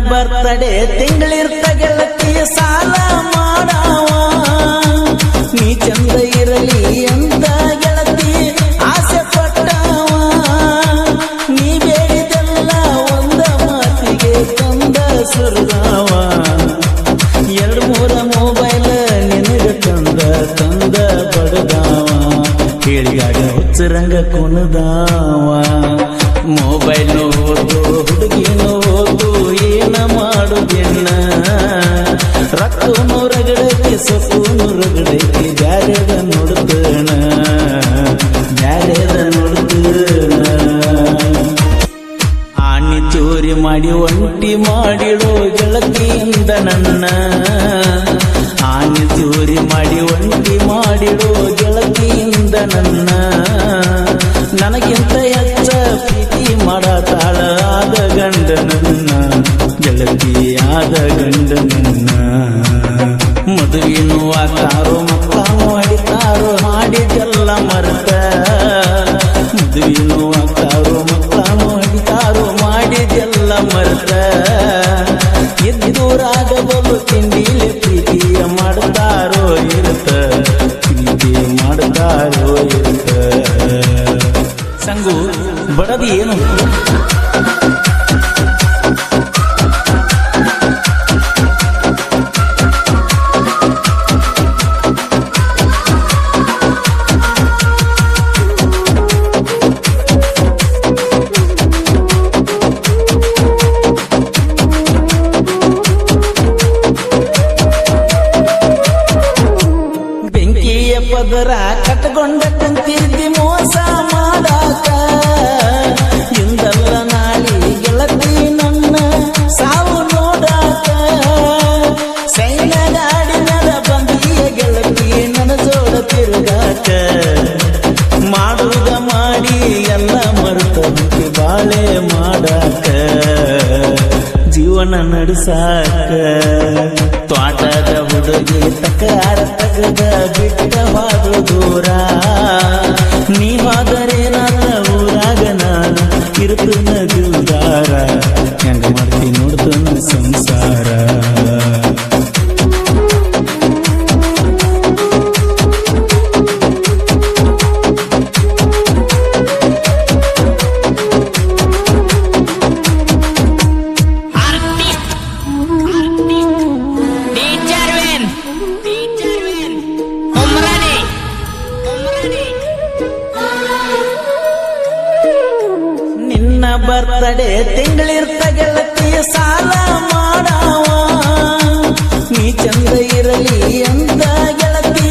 birthday ತಿಂಗಳಿರ್ತ ಗೆಳತಿ ಸಾಲ ಮಾಡಾವ ನೀ ಚಂದ ಇರಲಿ ಅಂತ ಗೆಳತಿ ಆಸೆ ಪಟ್ಟವ ನೀ ಬೇಡಿದೆಲ್ಲ ಒಂದ ಮಾತಿಗೆ ತಂದ ಸುರಗಾವ ಎರಡು ಮೂರ ಮೊಬೈಲ್ ನಿನಗ ತಂದ ಬಡದಾವ ಹೇಳಿದಾಗ ಹುಚ್ಚರಂಗ ಕುಣದಾವ ಮೊಬೈಲ್ ಹೋದು ಹುಡುಗಿನೂ ಹೋದು ಏನ ಮಾಡುದಿನ್ನ ರಕ್ತನು ರಗಡಕ್ಕೆ ಸೊಪ್ಪುನು ರಗಡಕ್ಕೆ ಬ್ಯಾರೆದ ನೋಡ್ತೇನ ಆಣಿ ಚೋರಿ ಮಾಡಿ ಒಂಟಿ ಮಾಡಿಡೋ ಗೆಳತಿಯಿಂದ ನನ್ನ ಆಣಿ ಚೋರಿ ಮಾಡಿ ಒಂಟಿ ಮಾಡಿಡೋ ಗೆಳತಿಯಿಂದ ನನ್ನ ನನಗಿಂತ ಹೆಚ್ಚ ಪ್ರೀತಿ ಮಾಡತಾಳ ಆದ ಗಂಡನನ್ನ ಗೆಳತಿ ಆದ ಗಂಡನನ್ನ ಮದುವೆನೂ ಆಗ್ತಾರೋ ಮಕ್ಕಳನ್ನು ಹೊಡಿತಾರೋ ಮಾಡಿದೆಲ್ಲ ಮರೆತ ಮದುವೆನೂ ಆಗ್ತಾರೋ ಮಕ್ಕಳನ್ನು ಹೊಡಿತಾರೋ ಮಾಡಿದೆಲ್ಲ ಮರೆತ ಎದ್ದೂರಾಗಬಹುದು ತಿಂಡಿಲೆ ಪ್ರೀತಿಯ ಮಾಡ್ತಾರೋ ಇರುತ್ತ ಪ್ರೀತಿ ಮಾಡ್ತಾರೋ ಇರುತ್ತ ಸಂಗು ಬಡದಿ ಏನು ಬೆಂಕಿಯ ಪದರ ಕಟ್ಕೊಂಡ ಕುಂತಿದ್ದಿ ಮೋಸ ಮಾಡಾಕ ಇಂದಲ್ಲ ನಾಳಿ ಗೆಳತಿ ನನ್ನ ಸಾವು ನೋಡಾಕ ಸೈನ ಗಾಡಿ ನಡ ಬಂದಿಯ ಗೆಳತಿ ನನ್ನ ಜೋಡ ತಿರುಗಾಕ ಮಾಡುವುದ ಮಾಡಿ ಎಲ್ಲ ಮರೆತ ಬಾಳೆ ಮಾಡಾಕ ಜೀವನ ನಡೆಸಾಕ ತ್ವಾಟದ ಹುಡುಗಿ ತಕಾರ ತಗದ ಬಿಟ್ಟ ಹಾದು ದೂರ ನೀ ಹೋದರೆ ನನ್ನ ಊರಾಗ ನಾನು ಇರುತ್ತನ ದಿಲ್ದಾರ ಹೆಂಗ ಮಾಡ್ತೀನಿ ನೋಡ್ತನ ಸಂಸಾರ ಬರ್ತಡೆ ತಿಂಗಳಿರ್ತ ಗೆಳತಿ ಸಾಲ ಮಾಡಾವ ನೀ ಚಂದ ಇರಲಿ ಅಂತ ಗೆಳತಿ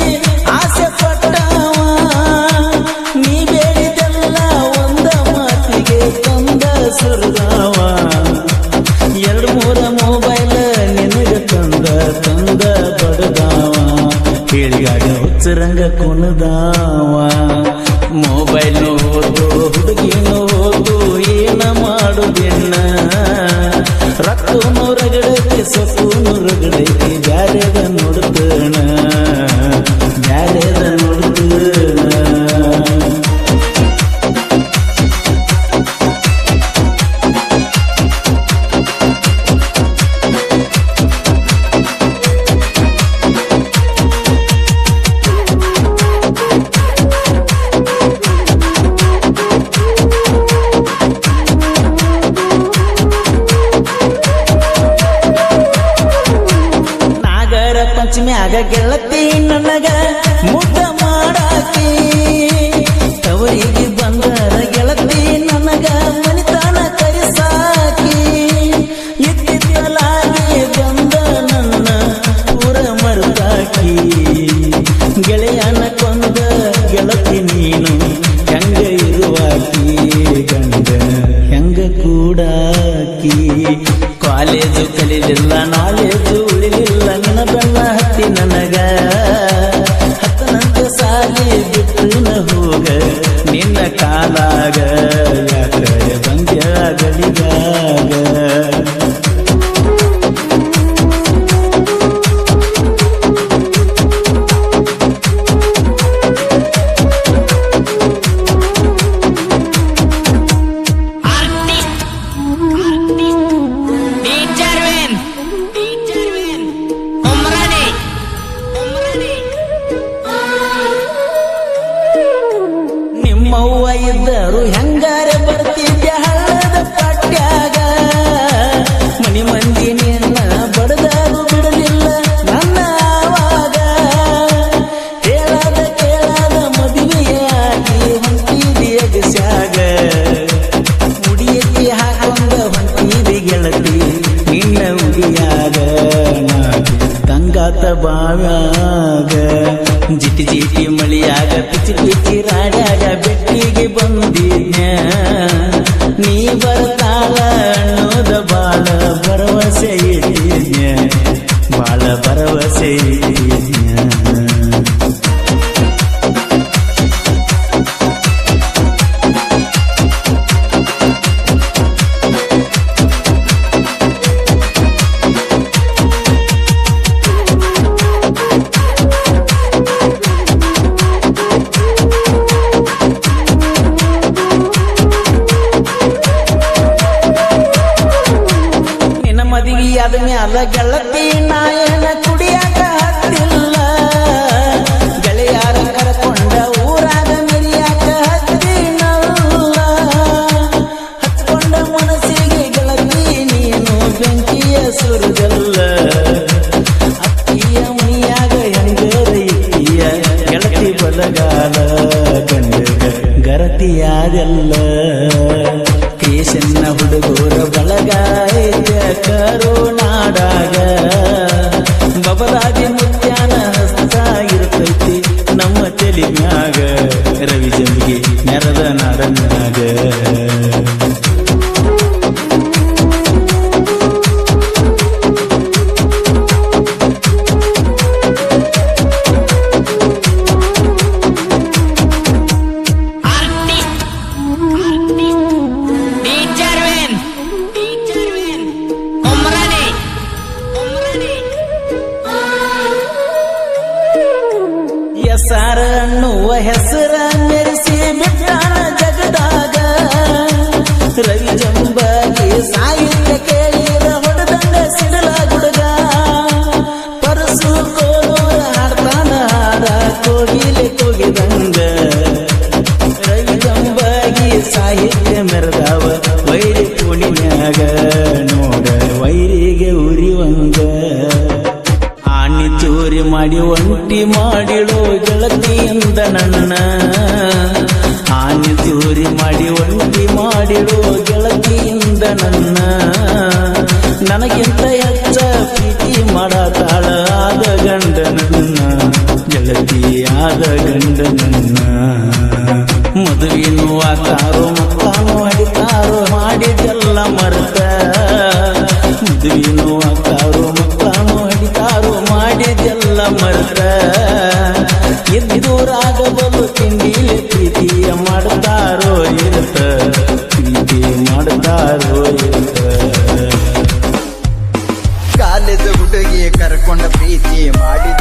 ಆಸೆ ಪಟ್ಟವ ನೀ ಬೇಡಿದೆಲ್ಲ ಒಂದ ಮಾತಿಗೆ ತಂದ ಸುರಗಾವ ಎರಡು ಮೂರ ಮೊಬೈಲ್ ನಿನಗ ತಂದ ಬಡದಾವ ಹೇಳಿದಾಗ ಹುಚ್ಚರಂಗ ಕುಣದಾವ ಮೊಬೈಲ್ ಹೋದು ಹುಡುಗಿನೂ ಹೋದು ಏನ ಮಾಡುದಿನ್ನ ರಕ್ತನು ರಗಡಕ್ಕೆ ಸೊಪ್ಪುನು ರಗಡಕ್ಕೆ ಬ್ಯಾರೆದ ನೋಡ್ತೇನ ಬ್ಯಾರೆದ ನೋಡ್ತೇನ ಪಂಚಮ್ಯಾಗ ಗೆಳತಿ ನನಗ ಮುದ್ದ ಮಾಡಾಕಿ ತವರಿಗೆ ಬಂದರ ಗೆಳತಿ ನನಗ ಮನಿತನ ಕರಿಸಾಕಿ ಇತ್ತಿತ್ತಲಾಗಿ ಬಂದ ನನ್ನ ಪೂರ ಮರುತಾಕಿ ಗೆಳೆಯನ ಕೊಂದ ಗೆಳತಿ ನೀನು ಹೆಂಗ ಇರುವಾಕಿ ಗಂಡ ಹೆಂಗ ಕೂಡಾಕಿ ಕಾಲೇಜು ಕಲಿಲಿಲ್ಲ ನಾಲೇಜು ಉಳಿಲಿಲ್ಲ ನಿನ್ನ ಬೆನ್ನ ಹತ್ತಿ ನನಗ ಹತ್ತನಂತೆ ಸಾಲಿ ಬಿಟ್ಟು ಹೋಗ ನಿನ್ನ ಕಾಲಾಗ ಯಾಕಡೆ ಬಂದ್ಯ ಗಲಿಗಾಗ Teacher ಬಿದ್ದಾತ ಬಾವ್ಯಾಗ ಜಿಟಿ ಜಿಟಿ ಮಳಿಯಾಗ ಪಿಚಿ ಪಿಚಿ ರಾಡ್ಯಾಗ ಬೆಟ್ಟಿಗೆ ಬಂದಿದ್ನ್ಯ ನೀ ಬರ್ತಾಳ ಅನ್ನೋದ ಬಾಳ ಭರವಸೆ ಇಟ್ಟಿದ್ನ್ಯ ಬಾಳ ಭರವಸೆ ಇಟ್ಟಿದ್ನ್ಯ ಮದುವೆಯಾದ ಮ್ಯಾಲ ಗೆಳತಿ ನಾಯನ ಕುಡಿಯಾಕ ಹತ್ತಿಲ್ಲ ಗೆಳೆಯಾರ ಕರ್ಕೊಂಡ ಊರಾಗ ಮೆರಿಯಾಕ ಹತ್ತಿನಲ್ಲ ಹಚ್ಕೊಂಡ ಮನಸ್ಸಿಗೆ ಗೆಳತಿ ನೀನು ಬೆಂಕಿಯ ಸುರುಗಲ್ಲ ಅತ್ತಿಯ ಮನಿಯಾಗ ಹೆಂಗರ ಇಟ್ಟಿಯ ಗೆಳತಿ ಬಲಗಾಲ ಗಂಡಗ ಗರತಿಯಾದಲ್ಲ ಕೇಶನ್ನ ಹುಡುಗರ ಬಳಗ ಕರುನಾಡಾಗ ಬಬಲಾದಿ ಮುತ್ಯಾನ ಹಸ್ತ ಇರ್ತೈತಿ ನಮ್ಮ ತೆಲಿಮ್ಯಾಗ ರವಿ ಜಂಬಿಗೆ ನೆರದ ನಾಡನ್ಯಾಗ ಸಾರ ಅನ್ನುವ ಹೆಸರ ಮೆರೆಸಿ ಬಿಟ್ಟಾನ ಜಗದಾಗ ರವಿ ಜಂಬಾಗಿ ಸಾಹಿತ್ಯ ಕೇಳಿದ ಹೊಡೆದಂಗ ಸಿಡಲ ಗುಡುಗ ಪರಸು ಕೋಲೂರ ಹಾಡ್ತಾನ ಹಾಡ ಕೋಗಿಲೆ ಕೋಗಿದಂಗ ರವಿ ಜಂಬಾಗಿ ಸಾಹಿತ್ಯ ಮೆರೆದವ ವೈರಿ ಪುಣಿಯಾಗ ನೋಡ ವೈರಿಗೆ ಉರಿವಂಗ ಚೋರಿ ಮಾಡಿ ಒಂಟಿ ಮಾಡಿಳೋ ಗೆಳತಿಯಿಂದ ನನ್ನ ಆನೆ ಚೋರಿ ಮಾಡಿ ಒಂಟಿ ಮಾಡಿಳೋ ಗೆಳತಿಯಿಂದ ನನ್ನ ನನಗಿಂತ ಹೆಚ್ಚ ಪ್ರೀತಿ ಮಾಡತಾಳ ಆದ ಗಂಡ ನನ್ನ ಗೆಳತಿ ಆದ ಗಂಡ ನನ್ನ ಮದುವೆನೂ ಆತಾರೋ ಮಕ್ಕಳನ್ನು ಹಡಿತಾರೋ ಮಾಡಿದೆಲ್ಲ ಮರೆತ ಮದುವೆನೂ ಆತಾರೋ ಮಕ್ಕಳನ್ನು ಹಡಿತಾರೋ ಮಾಡಿದೆಲ್ಲ ಮರೆತ ಎದ್ದುರಾಗಬಲು ತಿಂಡಿಲೆ ಪ್ರೀತಿಯ ಮಾಡ್ತಾರೋ ಇರುತ್ತ ಪ್ರೀತಿ ಮಾಡ್ತಾರೋ ಇರುತ್ತ ಕಾಲೇಜು ಹುಡುಗಿ ಕರ್ಕೊಂಡ ಪ್ರೀತಿ ಮಾಡಿದ